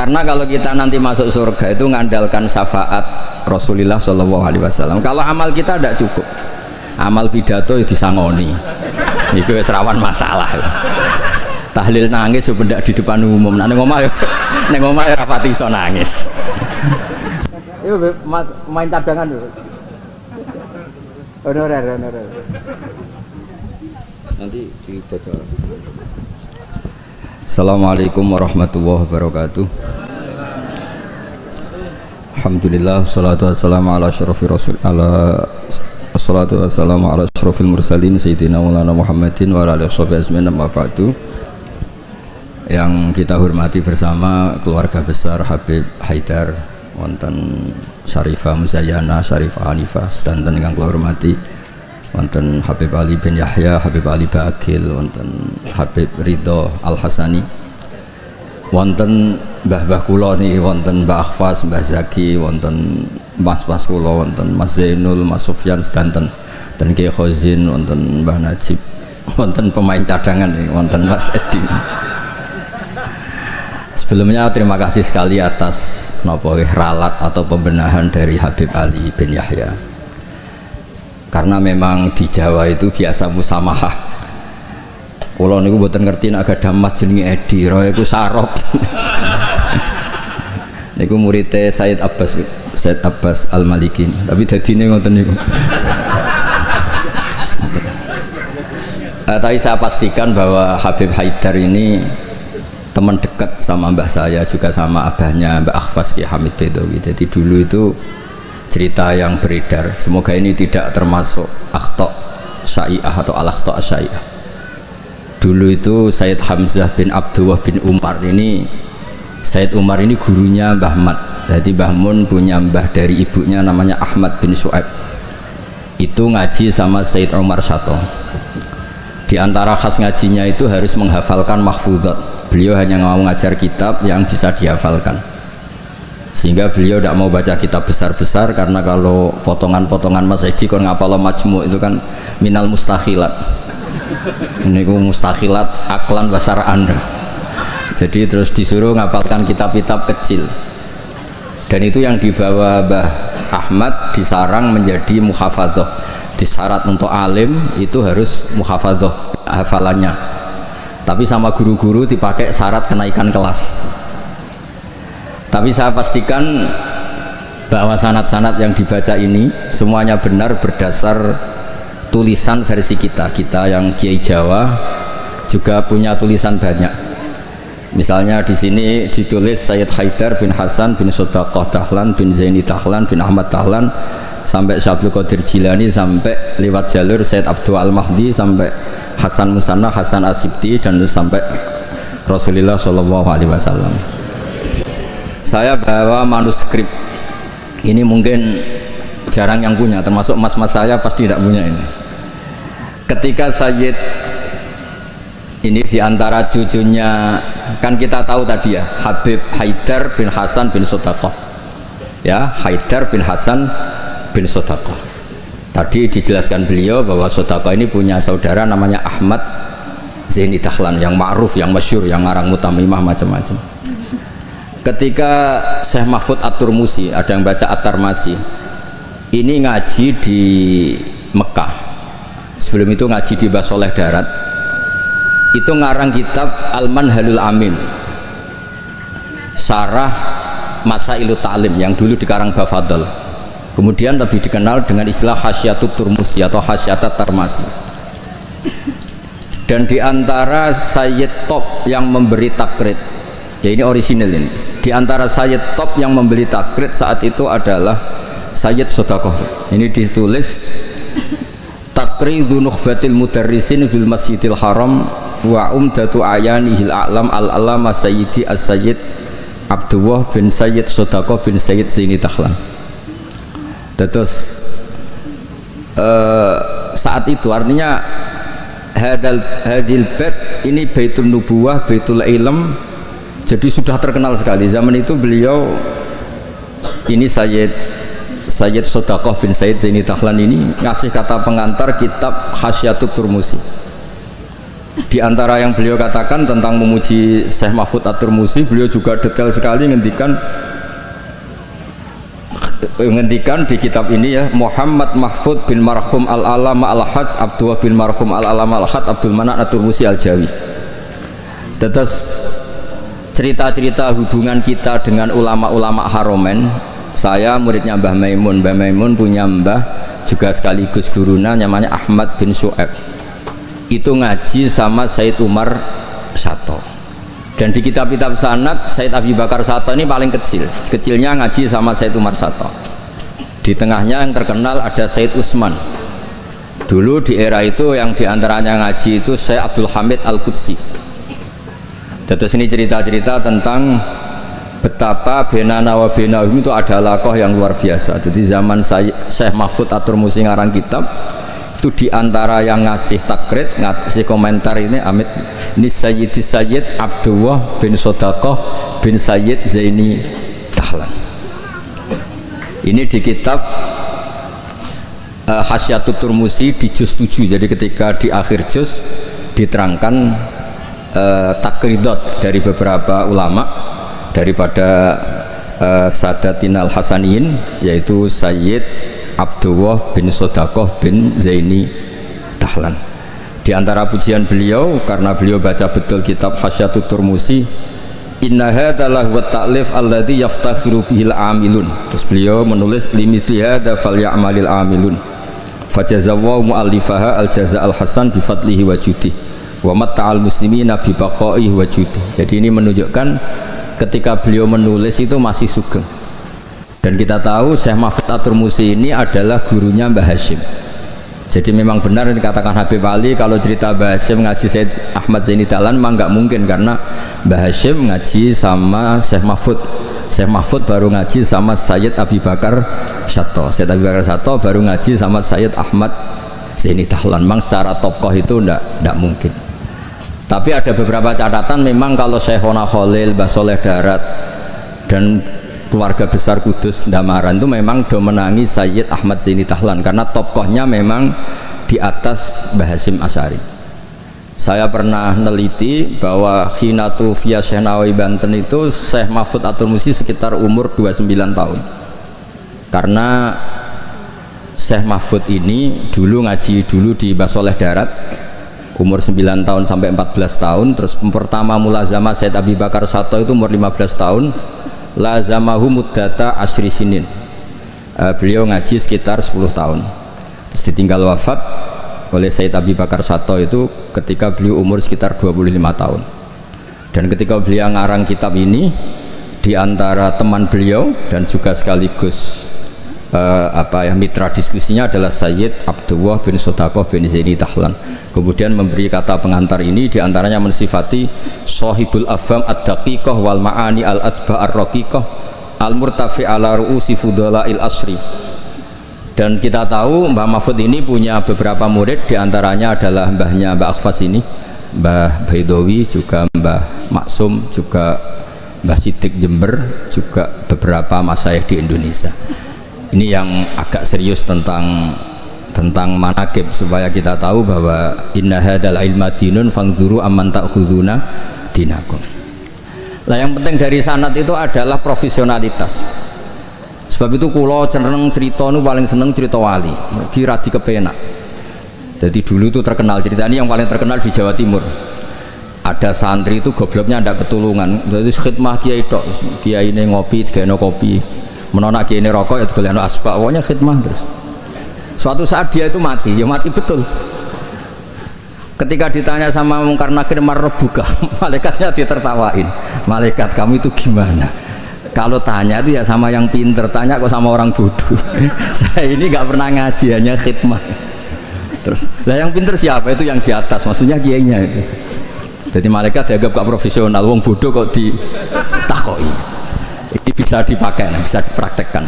Karena kalau kita nanti masuk surga itu ngandalkan syafaat Rasulullah Shallallahu Alaihi Wasallam. Kalau amal kita tidak cukup, amal pidato itu disangoni, itu serawan masalah. Tahlil nangis sebenarnya di depan umum, neng omah ya rapati iso nangis. Itu main cadangan dulu. Honorer. Nanti dibaca. Assalamualaikum warahmatullahi wabarakatuh. Alhamdulillah, salatu wassalamu ala asyrafir rasul salatu wassalamu ala asyrafil mursalin sayyidina Maulana Muhammadin wa ala alihi washabihi amma ba'du. Yang kita hormati bersama keluarga besar Habib Haidar, wonten Syarifah Muzayyana, Syarifah Hanifah, sedanten ingkang kula hormati, wonten Habib Ali bin Yahya, Habib Ali Bakil, wonten Habib Ridho Al Hasani, wonten mbah-mbah kula niki, wonten Mbah Akhfas, Mbah Zaki, wonten mas-mas kula, wonten Mas Zainul, Mas Sufyan sedanten, dan Kiai Khozin, wonten Mbah Najib, wonten pemain cadangan nih, wonten Mas Edi. Sebelumnya terima kasih sekali atas ralat atau pembenahan dari Habib Ali bin Yahya. Karena memang di Jawa itu biasa musamahah. Kalau niku mboten ngerti nek gadah mas jenenge Edi, roe iku sarop. Niku muridé Said Abbas Al-Maliki. Tapi dadine ngoten niku. Tapi saya pastikan bahwa Habib Haidar ini teman dekat sama mbah saya, juga sama abahnya Mbak Akhfas Ki Hamid Bedowi. Jadi dulu itu cerita yang beredar, semoga ini tidak termasuk akhta syai'ah atau al-akhta syai'ah. Dulu itu Sayyid Hamzah bin Abdullah bin Umar ini, Sayyid Umar ini gurunya Mbah Mat. Jadi Mbah Mun punya mbah dari ibunya namanya Ahmad bin Su'aib, itu ngaji sama Sayyid Umar Sato. Di antara khas ngajinya itu harus menghafalkan mahfudhat. Beliau hanya mau mengajar kitab yang bisa dihafalkan, sehingga beliau tidak mau baca kitab besar-besar, karena kalau potongan-potongan Mas Edi kon ngapal majmu itu kan minal mustakhilat. Ini ku mustakhilat aklan basaraan. Jadi terus disuruh ngapalkan kitab-kitab kecil, dan itu yang dibawa Mbah Ahmad disarang menjadi muhafadzah. Disyarat untuk alim itu harus muhafadzah hafalannya. Tapi sama guru-guru dipakai syarat kenaikan kelas. Tapi saya pastikan bahwa sanad-sanad yang dibaca ini semuanya benar berdasar tulisan versi kita yang Kiai Jawa juga punya tulisan banyak. Misalnya di sini ditulis Sayyid Haidar bin Hasan bin Sodaqah Dahlan bin Zaini Dahlan bin Ahmad Dahlan sampai Syabdul Qadir Jilani, sampai lewat jalur Sayyid Abdul Al-Mahdi, sampai Hasan Musanna, Hasan Asibti, dan sampai Rasulullah Shallallahu Alaihi Wasallam. Saya bawa manuskrip ini, mungkin jarang yang punya, termasuk mas-mas saya pasti tidak punya ini. Ketika Sayyid ini diantara cucunya, kan kita tahu tadi ya, Habib Haidar bin Hasan bin Sodaqah, ya, Haidar bin Hasan bin Sodaqah. Tadi dijelaskan beliau bahwa Sodaqah ini punya saudara namanya Ahmad Zaini Dahlan, yang ma'ruf, yang masyhur, yang ngarang mutamimah macam-macam. Ketika Syekh Mahfud At-Turmusi, ada yang baca At-Tarmasi, ini ngaji di Mekah, sebelum itu ngaji di Basoleh Darat, itu ngarang kitab Al-Manhalul Amin, Syarah Masailut Ta'lim, yang dulu dikarang Bafadol, kemudian lebih dikenal dengan istilah Hasyatut Turmusi atau Hasyatat Tarmasi. Dan diantara Sayyid top yang memberi takrid, ya ini orisinil ini, diantara Sayyid top yang memberi takrid saat itu adalah Sayyid Sodaqah. Ini ditulis Takridu Nukhbatil Mudarrisin fil Masjidil Haram wa umdatu ayanihil a'lam al-alama Sayyidi as-Sayyid Abdullah bin Sayyid Sodaqah bin Sayyid Zaini Dahlan. Terus saat itu artinya hadil bait ini Baitul Nubuwah, Baitul Ilm, jadi sudah terkenal sekali. Zaman itu beliau ini Sayyid Sodaqah bin Sayyid Zaini Dahlan ini ngasih kata pengantar kitab Hasyatut Turmusi. Di antara yang beliau katakan tentang memuji Syekh Mahfud At-Turmusi, beliau juga detail sekali ngendikan di kitab ini ya, Muhammad Mahfud bin Marhum Al-Alama Al-Hajj Abdullah bin Marhum Al-Alama Al-Hajj Abdul Manan At-Turmusi Al-Jawi. Terus cerita-cerita hubungan kita dengan ulama-ulama Haromen. Saya muridnya Mbah Maimun. Mbah Maimun punya mbah juga sekaligus guruna namanya Ahmad bin Syu'aib. Itu ngaji sama Said Umar Sato, dan di kitab-kitab sanad Said Abi Bakar Sato ini paling kecil, kecilnya ngaji sama Said Umar Sato. Di tengahnya yang terkenal ada Said Usman. Dulu di era itu yang diantaranya ngaji itu Syekh Abdul Hamid Al-Qudsi. Terus ini cerita-cerita tentang betapa benana wa benahum itu ada lakoh yang luar biasa. Jadi zaman Syekh Mahfud At-Turmusi ngarang kitab itu diantara yang ngasih takrit, ngasih komentar ini Amit ini Sayyid Abdullah bin Sodaqah bin Sayyid Zaini Dahlan. Ini di kitab Hasyatut Turmusi di juz 7. Jadi ketika di akhir juz diterangkan takridot dari beberapa ulama daripada Sadatinal Hasaniyin, yaitu Sayyid Abdullah bin Sodaqah bin Zaini Dahlan. Di antara pujian beliau, karena beliau baca betul kitab Hasyatut Turmusi, inna hadalah wa ta'lif alladhi yaftakhiru bihil amilun. Terus beliau menulis limiti hadha falyamalil amilun fajazawwahu mu'allifaha al-jaza al-hasan bifadlihi wa judih wa matta'al muslimina bibaqaihi wa judih. Jadi ini menunjukkan ketika beliau menulis itu masih sugeng. Dan kita tahu Syekh Mahfud At-Turmusi ini adalah gurunya Mbah Hashim. Jadi memang benar yang dikatakan Habib Ali, kalau cerita Mbah Hashim ngaji Syed Ahmad Zaini Dahlan memang nggak mungkin, karena Mbah Hashim ngaji sama Syekh Mahfud. Syekh Mahfud baru ngaji sama Sayyid Abi Bakar Sato. Sayyid Abi Bakar Sato baru ngaji sama Sayyid Ahmad Zaini Dahlan. Memang secara tokoh itu nggak mungkin. Tapi ada beberapa catatan memang kalau Syekhona Khalil, Mbah Soleh Darat dan keluarga besar Kudus Ndamaran itu memang domenangi Sayyid Ahmad Zaini Dahlan, karena tokohnya memang di atas Mbah Hasyim Asy'ari. Saya pernah neliti bahwa Khinatu via Syekh Nawawi Banten itu Syekh Mahfud At-Turmusi sekitar umur 29 tahun, karena Syekh Mahfud ini dulu ngaji di Mbah Soleh Darat umur 9 tahun sampai 14 tahun. Terus pertama mulazamah Sayyid Abi Bakar Sato itu umur 15 tahun, lazamahu muddata asri sinin. Beliau ngaji sekitar 10 tahun. Terus ditinggal wafat oleh Sayyid Abi Bakar Sato itu ketika beliau umur sekitar 25 tahun. Dan ketika beliau ngarang kitab ini, di antara teman beliau dan juga sekaligus mitra diskusinya adalah Sayyid Abdullah bin Sodaqah bin Zaini Dahlan. Kemudian memberi kata pengantar ini, diantaranya mensifati Sohibul Afham ad-daqiqah wal ma'ani al-asba ar-raqiqah al-murtafi ala ru'usi fudala'il asri. Dan kita tahu Mbah Mahfud ini punya beberapa murid, diantaranya adalah mbahnya Mbah Akhfas ini, Mbah Baidowi, juga Mbah Maksum, juga Mbah Sidik Jember, juga beberapa masyayikh di Indonesia. Ini yang agak serius tentang manakib, supaya kita tahu bahwa inna hadzal ilma dinun fangduru amman ta'khuduna dinakum. Nah, yang penting dari sanad itu adalah profesionalitas. Sebab itu kula cenderung cerita nu paling seneng cerita wali, kira di kepenak. Jadi dulu itu terkenal cerita ini, yang paling terkenal di Jawa Timur. Ada santri itu gobloknya ndak ketulungan. Jadi khidmah kiai tok, kiai ini ngopi, digeno kopi. Menona kiai ini rokok ya digolekno asbak, pokoknya khidmah terus. Suatu saat dia itu mati, ya mati betul. Ketika ditanya sama Mungkar Nakir marbuka, malaikatnya ditertawain. Malaikat, kamu itu gimana? Kalau tanya itu ya sama yang pinter, tanya kok sama orang bodoh. Saya ini nggak pernah ngaji, hanya khidmah. Terus, lah yang pinter siapa? Itu yang di atas, maksudnya kiainya itu. Jadi malaikat dianggap gak profesional, wong bodoh kok ditakoi. Ini bisa dipakai, bisa dipraktekkan.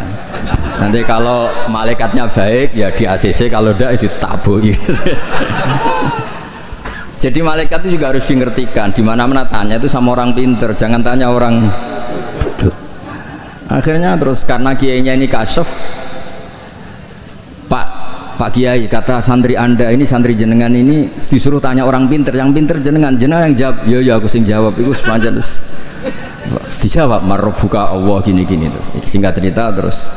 Nanti kalau malaikatnya baik ya di ACC, kalau tidak ditaboi. Jadi malaikat itu juga harus dimengertikan. Di mana-mana tanya itu sama orang pinter, jangan tanya orang bodoh. Akhirnya terus karena kiainya ini kasyaf, Pak Pak Kiai, kata santri Anda ini, santri jenengan ini disuruh tanya orang pinter, yang pinter jenengan yang jawab. Ya aku sing jawab itu sepanjang terus dijawab marbuka Allah gini-gini terus. Singkat cerita terus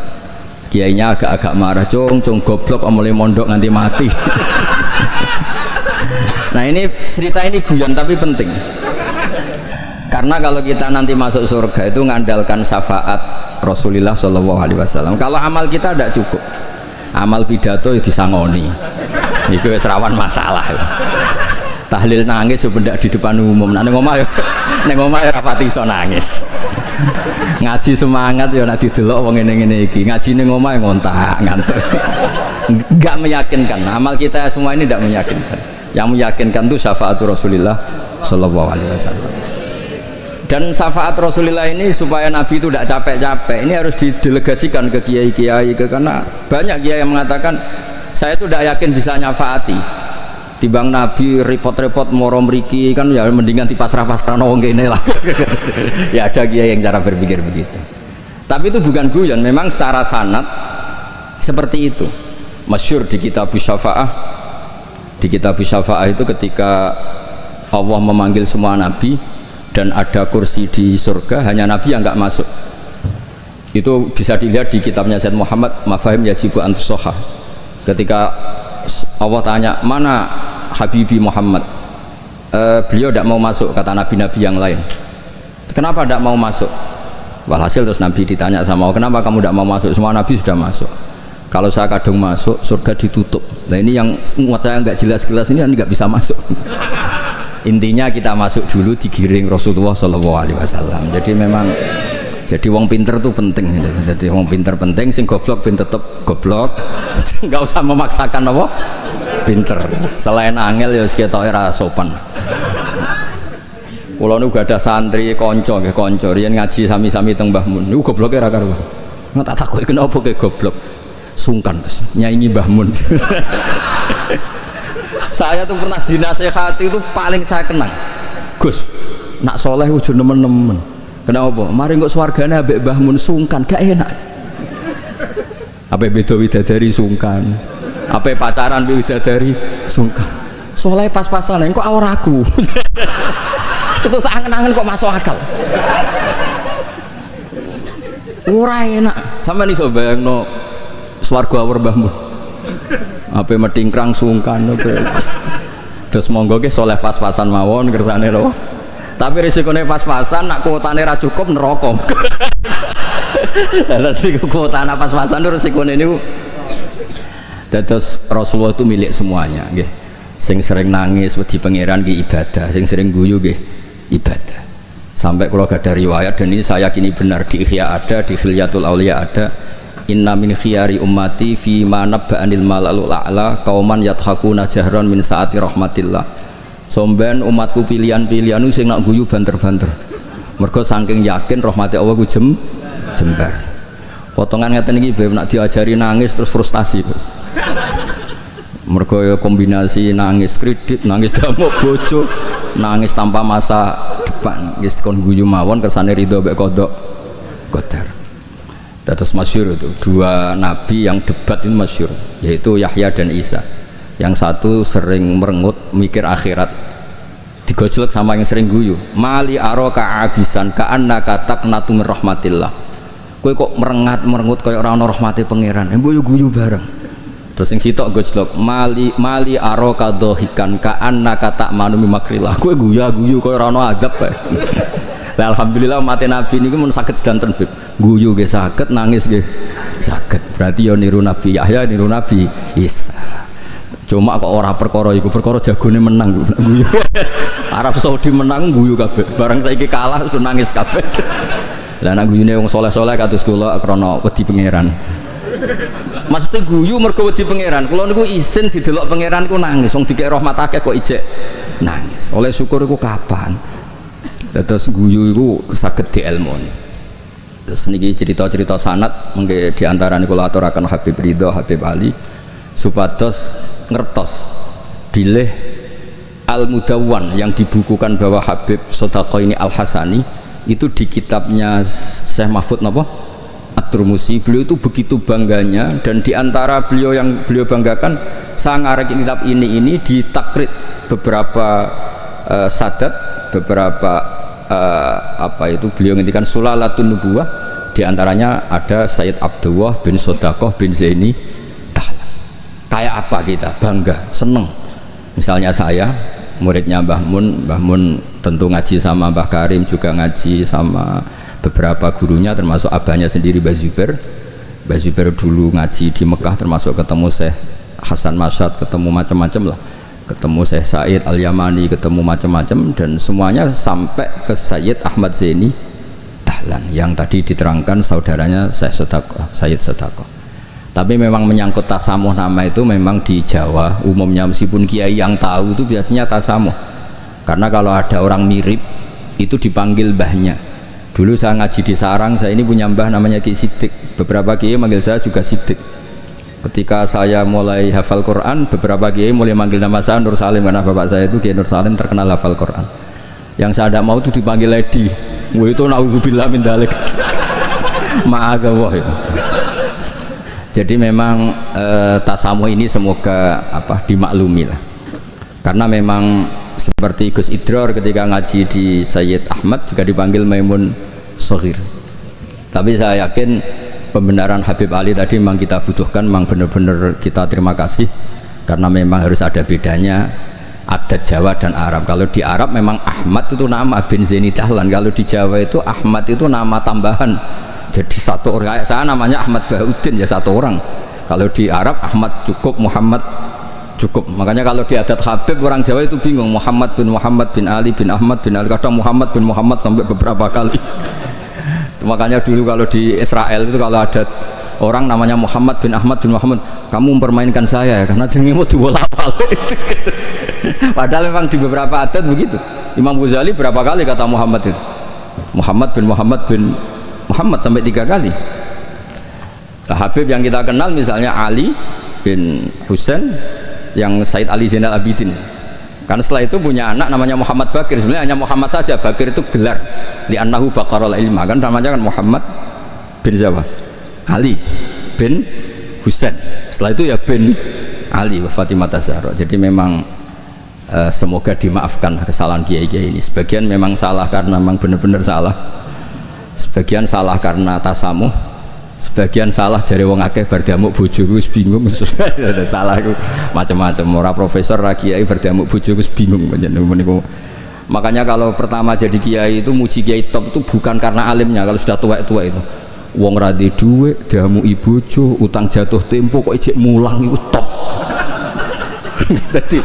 kiainya agak-agak marah, cung goblok mulai mondok nganti mati. Nah ini cerita ini guyon tapi penting. Karena kalau kita nanti masuk surga itu ngandalkan syafaat Rasulullah Shallallahu Alaihi Wasallam. Kalau amal kita tidak cukup, amal pidato itu disangoni, itu serawan masalah. Tahlil nangis sebenarnya di depan umum. Neng omah ya rapati iso nangis. Ngaji semangat ya nanti delok wong ngene-ngene iki. Ngaji ning omah ngontak ngantuk. Enggak meyakinkan. Amal kita semua ini tidak meyakinkan. Yang meyakinkan itu syafaat Rasulullah Shallallahu Alaihi Wasallam. Dan syafaat Rasulullah ini supaya Nabi itu tidak capek-capek, ini harus didelegasikan ke kiai-kiai, karena banyak kiai yang mengatakan saya itu tidak yakin bisa nyafaati timbang Nabi repot-repot moro mriki kan, ya mendingan dipasrah-pasrah wong kene lah. Ya ada kiai yang cara berpikir begitu, tapi itu bukan guyon, memang secara sanad seperti itu. Masyhur di kitab Syafa'ah, di kitab Syafa'ah itu ketika Allah memanggil semua nabi dan ada kursi di surga, hanya Nabi yang nggak masuk. Itu bisa dilihat di kitabnya Sayyid Muhammad Mafahim Yajibu Antusoha. Ketika Allah tanya mana Habibi Muhammad, beliau tidak mau masuk, kata nabi-nabi yang lain. Kenapa tidak mau masuk? Walhasil terus Nabi ditanya sama Allah, kenapa kamu tidak mau masuk? Semua nabi sudah masuk. Kalau saya kadung masuk, surga ditutup. Nah ini yang muat saya nggak jelas-jelas ini nggak bisa masuk. Intinya kita masuk dulu digiring Rasulullah Shallallahu Alaihi Wasallam. Jadi memang jadi wong pinter tuh penting. Jadi wong pinter penting, sing goblok pinter tetep goblok. Nggak usah memaksakan apa pinter. Selain angel ya kita era sopan. Kulo niku gak ada santri konco nggih konco riyen ngaji sami-sami teng Mbah Mun. Niku gobloke ra karuan. Nggak tak takoki kenapa ke goblok. Sungkan terus nyanyi Mbah Mun. Saya tuh pernah dinasehati itu paling saya kenang. Gus, nak soleh ujung nemen-nemen. Kenapa? Mari kok swargane ambek Mbah Mun sungkan, gak enak. Apa beda widadari sungkan? Apa pacaran mbek widadari sungkan? Soleh pas-pasan kok ora aku. Itu tak angen-angen kok masuk akal. Ora enak. Sampeyan iso bayangno swarga awur Mbah Mun. Apa metingkrang sungkan apa. Terus monggo ke soleh pas-pasan mawon kersane lho. Tapi risikone pas-pasan nak kuotane ra cukup neraka. Lah risiko kuotane pas-pasan risikone niku. Dados Rasulullah itu milik semuanya nggih. Sing sering nangis wedi pangeran nggih ibadah, sing sering guyu nggih ibadah. Sampai kalau gak ada riwayat dan ini saya yakini benar di Ihya ada, di Khilyatul Auliya ada. Inna min khiyari ummati fi ma nabba'anil malalul a'la qauman yathakuna jahran min saati rahmatillah. Somben umatku pilihan-pilihan sing nak guyu banter-banter. Mergo saking yakin rahmati Allah ku jembar. Potongan ngeten iki ben nak diajari nangis terus frustasi. Mergo kombinasi nangis kredit, nangis damuk bojo, nangis tanpa masa depan. Wis kon guyu mawon kersane ridho mek kodok qadar. Terus masyhur itu dua nabi yang debat ini masyhur, yaitu Yahya dan Isa. Yang satu sering merengut mikir akhirat, digojlek sama yang sering guyu. Mali aroka abisan ka annaka taqnatu min rahmatillah. Kowe kok merengut kaya ora ana rahmate pangeran. Mbok yo guyu bareng. Terus sing sitok gojlek mali aroka dohikan ka annaka ta'manu min makrillah. Kowe guyu kaya ora ana adab kae. Lah alhamdulillah umat Nabi niku mun saged sedanten Bib. Guyu nggih saged, nangis nggih saged. Berarti yo niru Nabi Yahya, niru Nabi Isa. Cuma kok ora perkara iku, perkara jagone menang guyu. Arab Saudi menang guyu kabeh. Barang saiki kalah terus nangis kabeh. Lah nek guyune wong saleh-saleh kados kula krana wedi pangeran. Maksudnya guyu mergo wedi pangeran. Kula niku isin didelok pangeran niku nangis. Wong dikek rahmat akeh kok ijek nangis. Oleh syukur iku kapan? Terus guyu itu saged dielmoni. Terus niki cerita-cerita sanad mengke diantara niku aturaken Habib Ridho, Habib Ali supados ngertos bilih Al-Mudawwan yang dibukukan bahwa Habib Sodaqah ini Al-Hasani itu di kitabnya Syekh Mahfud napa? At-Turmusi, beliau itu begitu bangganya, dan diantara beliau yang beliau banggakan, saya ngarek kitab ini ditakrit beberapa sadat, beberapa beliau ngendikan Sulalatun Nubuwah, diantaranya ada Sayyid Abdullah bin Sodakoh bin Zaini Dahlan. Kayak apa kita bangga, seneng. Misalnya saya muridnya Mbah Mun tentu ngaji sama Mbah Karim, juga ngaji sama beberapa gurunya, termasuk abahnya sendiri Mbah Zubair dulu ngaji di Mekah, termasuk ketemu Syekh Hasan Masyad, ketemu macam-macam lah, ketemu Syekh Said Al-Yamani, ketemu macam-macam, dan semuanya sampai ke Sayyid Ahmad Zaini Dahlan yang tadi diterangkan saudaranya Sayyid Sodakoh. Tapi memang menyangkut tasamuh nama itu memang di Jawa umumnya, meskipun kiai yang tahu itu biasanya tasamuh, karena kalau ada orang mirip itu dipanggil mbahnya. Dulu saya ngaji di Sarang, saya ini punya mbah namanya Ki Siddiq, beberapa kiai manggil saya juga Siddiq. Ketika saya mulai hafal Quran, beberapa kiai mulai manggil nama saya Nur Salim, karena bapak saya itu Kiai Nur Salim terkenal hafal Quran. Yang saya tidak mau itu dipanggil Lady. Wah, itu naudzubillah min dzalik. Ma'adzallah ya. Jadi memang tasamuh ini semoga dimaklumi lah, karena memang seperti Gus Idror ketika ngaji di Sayyid Ahmad juga dipanggil Maimun Soghir. Tapi saya yakin pembenaran Habib Ali tadi memang kita butuhkan, memang benar-benar kita terima kasih, karena memang harus ada bedanya adat Jawa dan Arab. Kalau di Arab memang Ahmad itu nama bin Zaini Dahlan, kalau di Jawa itu Ahmad itu nama tambahan. Jadi satu orang, saya namanya Ahmad Bahuddin ya satu orang. Kalau di Arab Ahmad cukup, Muhammad cukup. Makanya kalau di adat Habib orang Jawa itu bingung, Muhammad bin Ali bin Ahmad bin Ali, kadang Muhammad bin Muhammad sampai beberapa kali. Makanya dulu kalau di Israel itu kalau ada orang namanya Muhammad bin Ahmad bin Muhammad, kamu mempermainkan saya ya, karena jenengmu diwolak-walik. Padahal memang di beberapa adat begitu. Imam Ghazali berapa kali kata Muhammad itu? Muhammad bin Muhammad sampai 3 kali. Nah, Habib yang kita kenal misalnya Ali bin Husain yang Said Ali Zainal Abidin, kan setelah itu punya anak namanya Muhammad Bakir. Sebenarnya hanya Muhammad saja, Bakir itu gelar li'annahu baqarul ilma, kan namanya kan Muhammad bin Zawa Ali bin Husain, setelah itu ya bin Ali wa Fatimah Zahra. Jadi memang semoga dimaafkan kesalahan kiai-kiai ini. Sebagian memang salah karena memang benar-benar salah, sebagian salah karena tasamuh, sebagian salah jari wong akeh berdamuk bojoku wis bingung. Salah itu macam-macam, ora profesor ra kiai berdamuk bojoku wis bingung. Makanya kalau pertama jadi kiai itu muji kiai top itu bukan karena alimnya. Kalau sudah tua-tua itu wong ra di dhuwit damuki bojo, utang jatuh tempo kok ijek mulang itu top. Jadi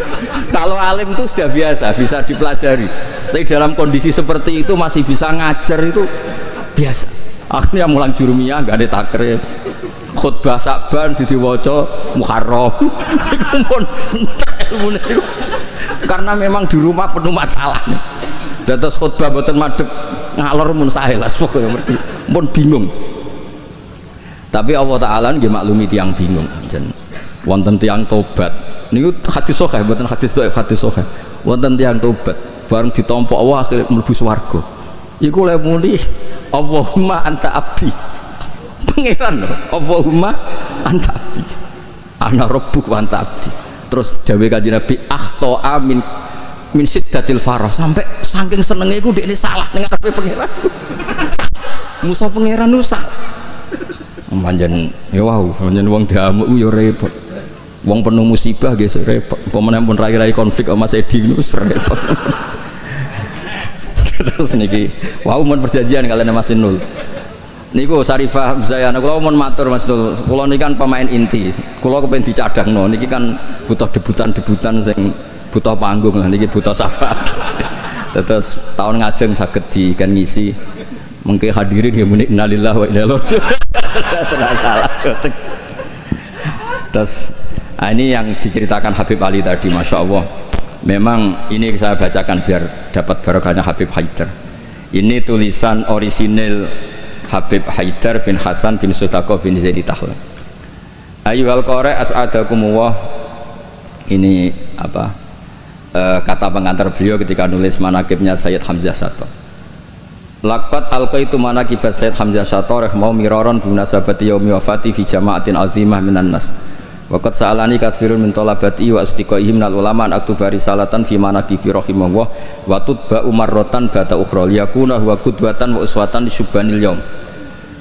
kalau alim itu sudah biasa, bisa dipelajari. Tapi dalam kondisi seperti itu masih bisa ngajar itu biasa. Akhirnya mulang jurumiyah nggak ada takrib, khutbah Sa'ban si diwaca Muharram. Karena memang di rumah penuh masalah. Dados khutbah boten madhep ngalor mun saelas pokoke ngerti. Mun bingung. Tapi Allah Taala nggih maklumi tiyang bingung. Jen wonten tiyang tobat. Niku hadis sahih boten hadis dhaif, hadis sahih. Wonten tiyang tobat bareng ditampa Allah akhire mlebu swarga. Iku le muni Allahumma anta abdi. Pangeran Allahumma anta abdi. Ana rabbuk wa anta abdi. Terus dawuh Kanjeng Nabi akhta min siddatil farah, sampai saking senenge iku dekne salah ning ngarepe pangeran. Musa pangeran nu salah. Panjen ya wau, panjen wong damuk yo repot. Wong penuh musibah nggih repot. Pemenang pun rai-rai konflik sama Mas Edi niku repot. Terus niki wau mun perjanjian kalian Mas Inul niku Sarifah Zayana kula mun matur Mas Inul, kula niki kan pemain inti, kula kepen dicadangno niki kan butuh debutan sing butuh panggung lah, niki butuh syafaat. Terus tahun ngajeng saged di kan ngisi mengke hadirin ya muni innalillahi wa inna ilaihi raji'un. Terus ini yang diceritakan Habib Ali tadi, Masya Allah. Memang ini saya bacakan biar dapat barokahnya Habib Haidar. Ini tulisan orisinil Habib Haidar bin Hasan bin Sodakoh bin Zaini Dahlan. Ayyuhal qari as'adakumullah. Ini apa kata pengantar beliau ketika nulis manaqibnya Sayyid Hamzah Sato. Laqad alqaitu manaqibat Sayyid Hamzah Syatarih mau miraron binasabati yaumi wafati fi jama'atin azimah minan nas. Waqad sa'alani katsirun min talabati wa astiqaihim minal ulama an aktuba risalatan fi manaqibi rahimahullah wa tutba umarratan ba'da ukhra liyakuna huwa qudwatan wa uswatan li syubbanil yaum.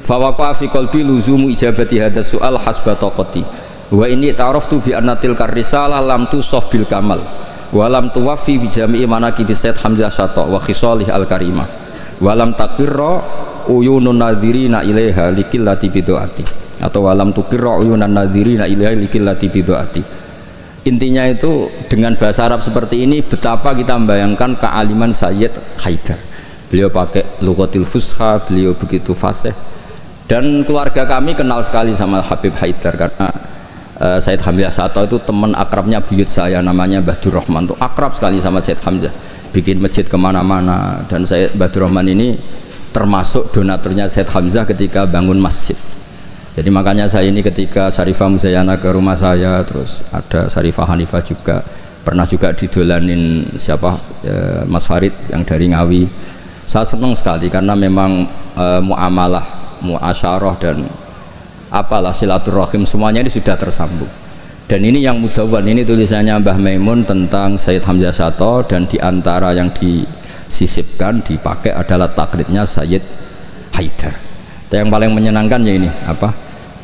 Fa waqa fi qalbi luzumu ijabati hadha su'al hasba taqati. Wa inni ta'araftu bi anna tilka risalah lam tusaf bil kamal wa lam tuwaffi bi jami'i manaqibi Sayyid Hamzah Syatar wa khisalih al-karimah. Walam takirra uyunun nadhirina ilaiha likillati bidu'ati, atau walam tukirra uyunan nadhirina ilaiha likillati bidu'ati. Intinya itu dengan bahasa Arab seperti ini betapa kita membayangkan kealiman Sayyid Haidar. Beliau pakai lughatil fusha, beliau begitu fasih. Dan keluarga kami kenal sekali sama Habib Haidar karena Sayyid Hamzah Syatar itu teman akrabnya buyut saya namanya Badur Rahman, itu akrab sekali sama Sayyid Hamzah, bikin masjid kemana-mana. Dan saya Badur Rahman ini termasuk donaturnya Sayyid Hamzah ketika bangun masjid. Jadi makanya saya ini ketika Syarifah Muzayana ke rumah saya, terus ada Syarifah Hanifah juga, pernah juga didolanin siapa Mas Farid yang dari Ngawi. Saya senang sekali karena memang muamalah, muasyarah dan apalah silaturahim semuanya ini sudah tersambung. Dan ini yang mudawwan, ini tulisannya Mbah Maimun tentang Sayyid Hamzah Syatar, dan diantara yang disisipkan dipakai adalah takribnya Sayyid Haidar. Yang paling menyenangkan ya ini apa,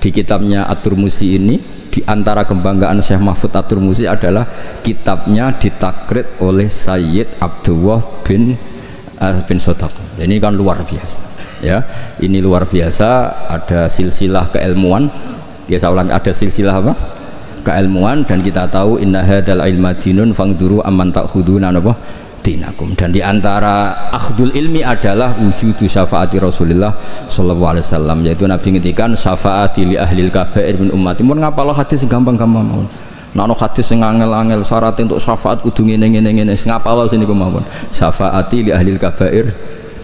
di kitabnya At-Turmusi ini, diantara kebanggaan Syekh Mahfud At-Turmusi adalah kitabnya ditakrib oleh Sayyid Abdullah bin Sodaq. Ini kan luar biasa ya, ini luar biasa. Ada silsilah keilmuan ya, saya ulang, ada silsilah apa, keilmuan. Dan kita tahu inna hadal ilma dinun fangduru amman ta'khuduna apa dinakum. Dan diantara akhdul ilmi adalah wujudu syafaati Rasulullah sallallahu alaihi wasallam, yaitu Nabi ngendikan syafaati li ahlil kabair min ummati. Mun ngapalo hadis gampang-gampang mawon, nek ana hadis sing angel-angel syarat untuk syafaat kudu ngene-ngene ngapalo sini mawon, syafaati li ahlil kabair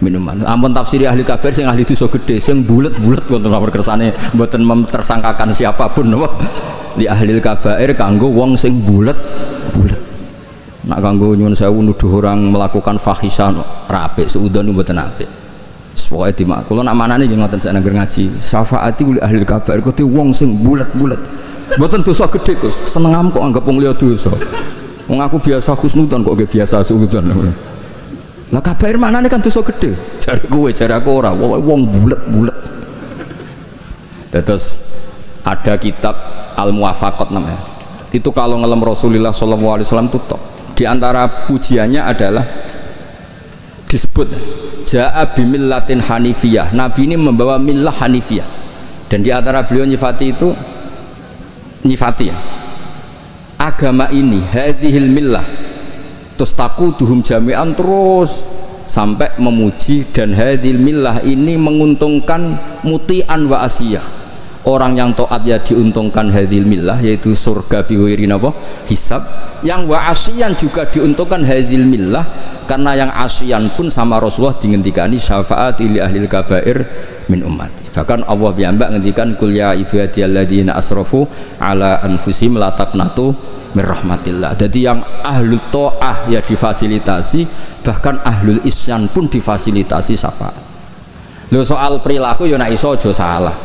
min ummati. Ampun tafsiri ahli kabair sing ahli dosa gede sing bulet-bulet wonten nomor kersane mboten memtersangkakan siapapun napa. Li ahlil kabair kanggo wong sing bulet-bulet. Nak kanggo nyuwun sewu nuduh orang melakukan fahisah rapik seudon mboten apik. Pokoke dimak kula nak manane nggih ngoten sak nangger ngaji. Syafaati li ahlil kabair kudu wong sing bulet-bulet. Mboten dosa gede Gus. Senengam kok anggap wong liya dosa. Wong aku biasa husnudzon kok nggih biasa suudzon. Lah kabair manane kan dosa gede. Jare kowe, jare aku ora, wong bulet-bulet. Terus ada kitab Al-Muwafaqat namanya. Itu kalau ngelem Rasulullah sallallahu alaihi wasallam tutup. Di antara pujiannya adalah disebut Ja'a bimillatin hanifiyah. Nabi ini membawa millah hanifiyah. Dan di antara beliau nyifati itu, nyifati ya, agama ini hadhil millah tustaquduhum jami'an, terus sampai memuji. Dan hadhil millah ini menguntungkan muti'an wa asiyah, orang yang taat ya diuntungkan hadhil millah, yaitu surga biwiri napa hisab. Yang wa asyian juga diuntungkan hadhil millah, karena yang asyian pun sama Rasulullah dingendikani syafaati li ahlil kabair min ummati. Bahkan Allah piyambak ngendikan kul ya ibadiyalladzina asrafu ala anfusihim la taqnatu mir rahmatillah. Jadi yang ahlul ta'ah ya difasilitasi, bahkan ahlul isyan pun difasilitasi syafaat. Lho soal perilaku ya nek iso aja salah,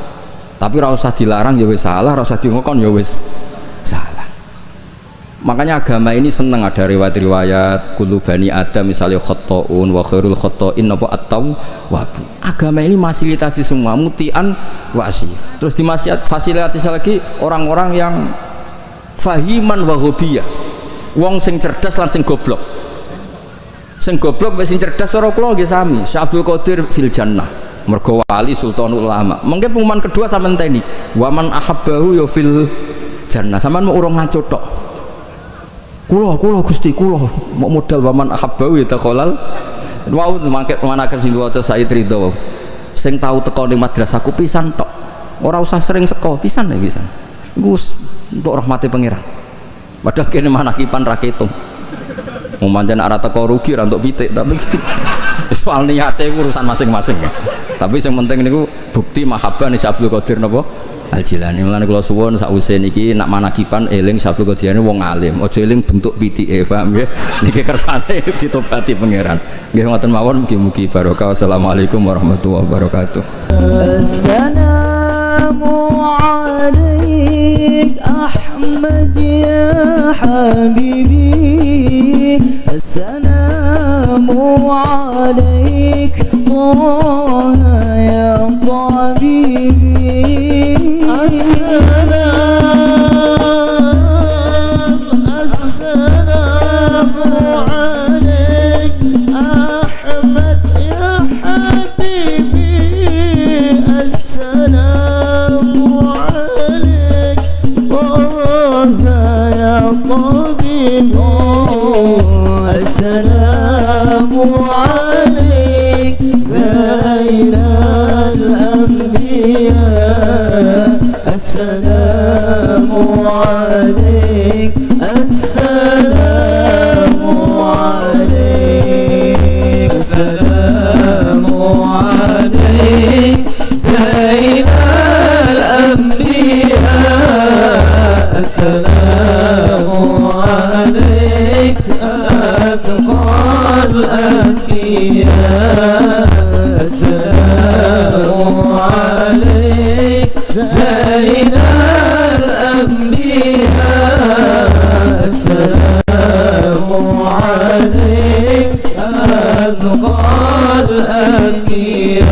tapi ora usah dilarang ya wis salah, ora usah dingokon ya wis salah. Makanya agama ini seneng ada riwayat-riwayat kullu bani adam misalnya khotoun wa khairul khotoin apa at-tawwab. Agama ini fasilitasi semua mutian wasi. Terus difasilitasi lagi orang-orang yang fahiman wa ghobiyah, wong sing cerdas lan sing goblok. Sing goblok wis sing cerdas cara kula nggih sami. Syabul Qadir fil jannah, mergo wali sultanul ulama. Mungkin pengumuman kedua sampean teni waman ahabbahu ya fil jannah. Sampean mau urung ngaco tok. Kula Gusti kula mau modal waman ahabbahu ya takhalal. Wau mangke manaken sing waca Said Ridho. Sing tahu teko ning madrasahku pisan tok. Ora usah sering seko, pisan ya pisan. Gus untuk rahmati pangeran. Padahal kene manakipan ra ketung. Mau manjan arah teko rugi ra untuk pitik, tapi soal niate urusan masing-masing. Tapi yang penting niku bukti mahabbah nih Abdul Qadir napa Al-Jilani. Mulane kula suwun sakwise niki nak manakipan eling Syabul Qadiriyane wong alim, aja eling bentuk pitike, paham nggih? Niki kersane ditobati pangeran. Nggih ngoten mawon, mugi-mugi barokah. Wassalamualaikum warahmatullahi wabarakatuh. Assalamu alaik Ahmad ya habibi. Assalamu alaik Taha ya tabibi. السلام عليك زين الأنبياء. السلام عليك السلام عليك السلام عليك زين الأنبياء. السلام عليك أتقى الأنبياء. السلام عليك زين الأنبياء. السلام عليك أتقى الأنبياء.